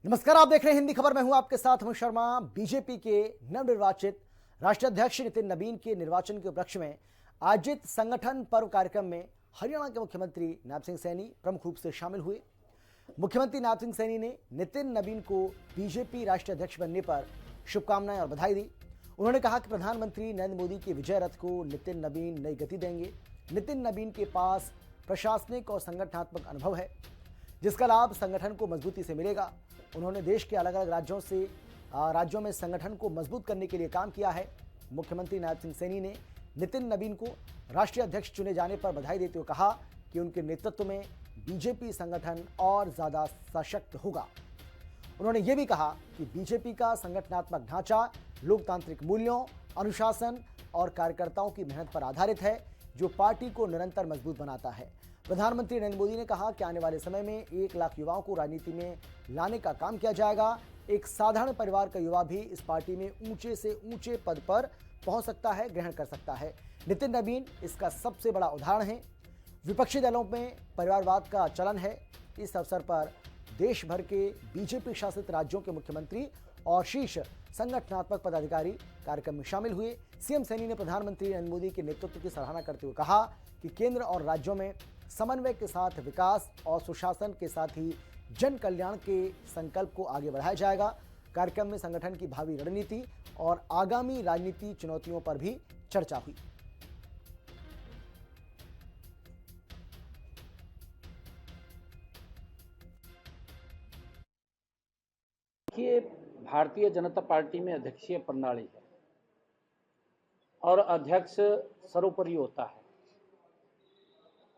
नमस्कार, आप देख रहे हैं हिंदी खबर। मैं हूं आपके साथ अमित शर्मा। बीजेपी के नवनिर्वाचित राष्ट्रीय अध्यक्ष नितिन नबीन के निर्वाचन के उपलक्ष्य में आयोजित संगठन पर्व कार्यक्रम में हरियाणा के मुख्यमंत्री नायब सिंह सैनी प्रमुख रूप से शामिल हुए। मुख्यमंत्री नायब सिंह सैनी ने नितिन नबीन को बीजेपी राष्ट्रीय अध्यक्ष बनने पर शुभकामनाएं और बधाई दी। उन्होंने कहा कि प्रधानमंत्री नरेंद्र मोदी के विजय रथ को नितिन नबीन नई गति देंगे। नितिन नबीन के पास प्रशासनिक और संगठनात्मक अनुभव है, जिसका लाभ संगठन को मजबूती से मिलेगा। उन्होंने देश के अलग अलग राज्यों में संगठन को मजबूत करने के लिए काम किया है। मुख्यमंत्री नायब सिंह सैनी ने नितिन नबीन को राष्ट्रीय अध्यक्ष चुने जाने पर बधाई देते हुए कहा कि उनके नेतृत्व में बीजेपी संगठन और ज्यादा सशक्त होगा। उन्होंने ये भी कहा कि बीजेपी का संगठनात्मक ढांचा लोकतांत्रिक मूल्यों, अनुशासन और कार्यकर्ताओं की मेहनत पर आधारित है, जो पार्टी को निरंतर मजबूत बनाता है। प्रधानमंत्री नरेंद्र मोदी ने कहा कि आने वाले समय में 1 लाख युवाओं को राजनीति में लाने का काम किया जाएगा। एक साधारण परिवार का युवा भी इस पार्टी में ऊंचे से ऊंचे पद पर पहुंच सकता है, ग्रहण कर सकता है। नितिन नबीन इसका सबसे बड़ा उदाहरण है। विपक्षी दलों में परिवारवाद का चलन है। इस अवसर पर देश भर के बीजेपी शासित राज्यों के मुख्यमंत्री और शीर्ष संगठनात्मक पदाधिकारी कार्यक्रम में शामिल हुए। सीएम सैनी ने प्रधानमंत्री नरेंद्र मोदी के नेतृत्व की सराहना करते हुए कहा कि केंद्र और राज्यों में समन्वय के साथ विकास और सुशासन के साथ ही जन कल्याण के संकल्प को आगे बढ़ाया जाएगा। कार्यक्रम में संगठन की भावी रणनीति और आगामी राजनीति चुनौतियों पर भी चर्चा हुई। देखिए, भारतीय जनता पार्टी में अध्यक्षीय प्रणाली है और अध्यक्ष सर्वोपरि होता है।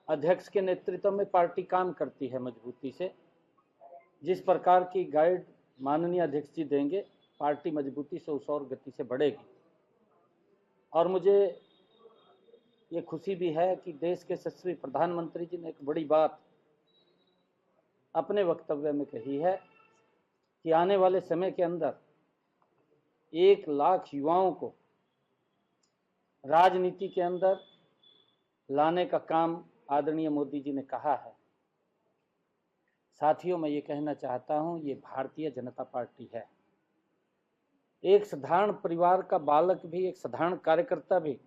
अध्यक्ष के नेतृत्व में पार्टी काम करती है मजबूती से। जिस प्रकार की गाइड माननीय अध्यक्ष जी देंगे, पार्टी मजबूती से उस और गति से बढ़ेगी। और मुझे ये खुशी भी है कि देश के यशस्वी प्रधानमंत्री जी ने एक बड़ी बात अपने वक्तव्य में कही है कि आने वाले समय के अंदर 1 लाख युवाओं को राजनीति के अंदर लाने का काम आदरणीय मोदी जी ने कहा है। साथियों, मैं ये कहना चाहता हूं, ये भारतीय जनता पार्टी है। एक साधारण परिवार का बालक भी, एक साधारण कार्यकर्ता भी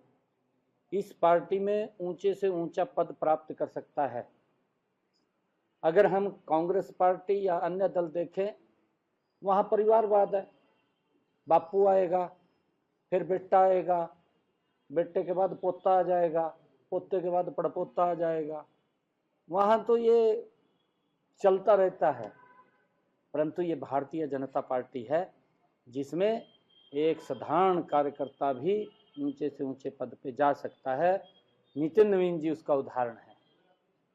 इस पार्टी में ऊंचे से ऊंचा पद प्राप्त कर सकता है। अगर हम कांग्रेस पार्टी या अन्य दल देखें, वहां परिवारवाद है। बापू आएगा, फिर बेटा आएगा, बेटे के बाद पोता आ जाएगा, पोते के बाद पड़पोता आ जाएगा। वहां तो ये चलता रहता है। परंतु ये भारतीय जनता पार्टी है जिसमें एक साधारण कार्यकर्ता भी ऊंचे से ऊंचे पद पे जा सकता है। नितिन नवीन जी उसका उदाहरण है,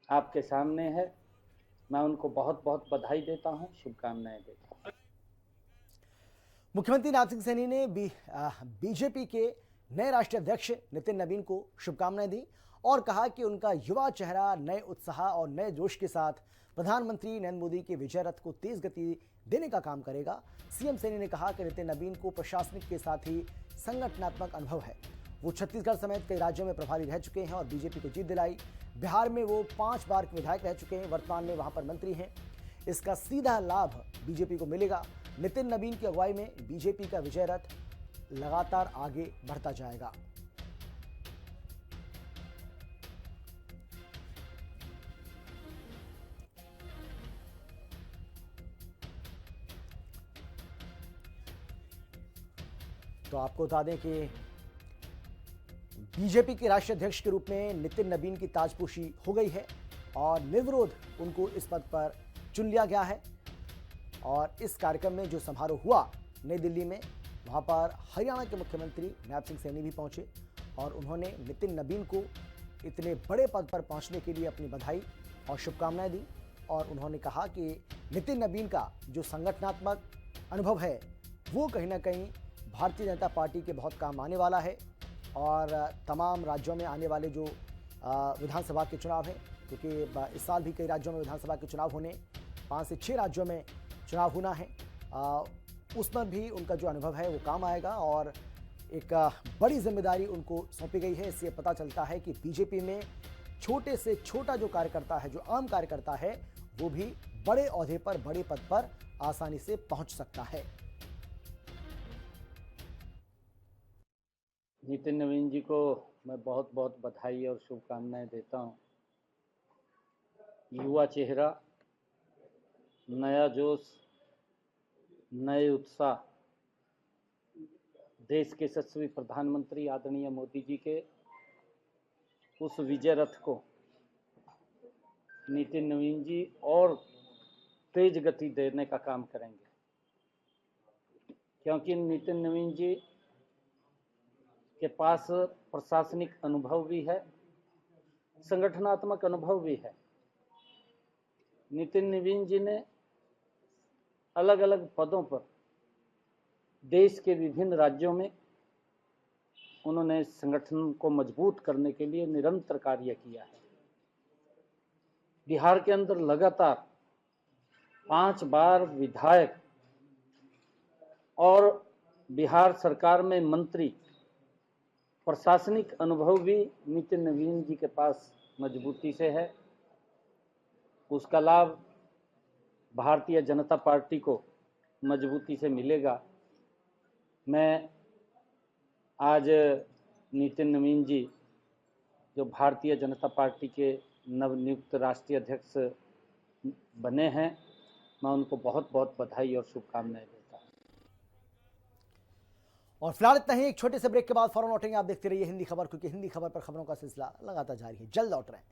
आपके सामने है। मैं उनको बहुत बहुत बधाई देता हूं, शुभकामनाएं देता हूं। मुख्यमंत्री नायब सिंह सैनी ने बीजेपी के नए राष्ट्रीय अध्यक्ष नितिन नबीन को शुभकामनाएं दी और कहा कि उनका युवा चेहरा नए उत्साह और नए जोश के साथ प्रधानमंत्री नरेंद्र मोदी के विजय रथ को तेज गति देने का काम करेगा। सीएम सैनी ने कहा कि नितिन नबीन को प्रशासनिक के साथ ही संगठनात्मक अनुभव है। वो छत्तीसगढ़ समेत कई राज्यों में प्रभारी रह चुके हैं और बीजेपी को जीत दिलाई। बिहार में वो 5 बार के विधायक रह चुके हैं, वर्तमान में वहां पर मंत्री हैं। इसका सीधा लाभ बीजेपी को मिलेगा। नितिन नबीन की अगुवाई में बीजेपी का विजय रथ लगातार आगे बढ़ता जाएगा। तो आपको बता दें कि बीजेपी के राष्ट्रीय अध्यक्ष के रूप में नितिन नबीन की ताजपोशी हो गई है और निर्विरोध उनको इस पद पर चुन लिया गया है। और इस कार्यक्रम में जो समारोह हुआ नई दिल्ली में, वहां पर हरियाणा के मुख्यमंत्री नायब सिंह सैनी भी पहुंचे और उन्होंने नितिन नबीन को इतने बड़े पद पर पहुंचने के लिए अपनी बधाई और शुभकामनाएं दी। और उन्होंने कहा कि नितिन नबीन का जो संगठनात्मक अनुभव है वो कहीं ना कहीं भारतीय जनता पार्टी के बहुत काम आने वाला है। और तमाम राज्यों में आने वाले जो विधानसभा के चुनाव हैं, क्योंकि इस साल भी कई राज्यों में विधानसभा के चुनाव होने, 5 से 6 राज्यों में चुनाव होना है, उस पर भी उनका जो अनुभव है वो काम आएगा। और एक बड़ी जिम्मेदारी उनको सौंपी गई है। इससे पता चलता है कि बीजेपी में छोटे से छोटा जो कार्यकर्ता है, जो आम कार्यकर्ता है, वो भी बड़े ओहदे पर, बड़े पद पर आसानी से पहुंच सकता है। नितिन नवीन जी को मैं बहुत बहुत बधाई और शुभकामनाएं देता हूं। युवा चेहरा, नया जोश, नए उत्साह, देश के यशस्वी प्रधानमंत्री आदरणीय मोदी जी के उस विजय रथ को नितिन नवीन जी और तेज गति देने का काम करेंगे, क्योंकि नितिन नवीन जी के पास प्रशासनिक अनुभव भी है, संगठनात्मक अनुभव भी है। नितिन नवीन जी ने अलग अलग पदों पर देश के विभिन्न राज्यों में उन्होंने संगठन को मजबूत करने के लिए निरंतर कार्य किया है। बिहार के अंदर लगातार 5 बार विधायक और बिहार सरकार में मंत्री, प्रशासनिक अनुभव भी नितिन नवीन जी के पास मजबूती से है। उसका लाभ भारतीय जनता पार्टी को मजबूती से मिलेगा। मैं आज नितिन नवीन जी जो भारतीय जनता पार्टी के नवनियुक्त राष्ट्रीय अध्यक्ष बने हैं, मैं उनको बहुत बहुत बधाई और शुभकामनाएं देता हूं। और फिलहाल इतना ही। एक छोटे से ब्रेक के बाद फौरन लौटेंगे। आप देखते रहिए हिंदी खबर, क्योंकि हिंदी खबर पर खबरों का सिलसिला लगातार जारी है। जल्द लौट रहे हैं।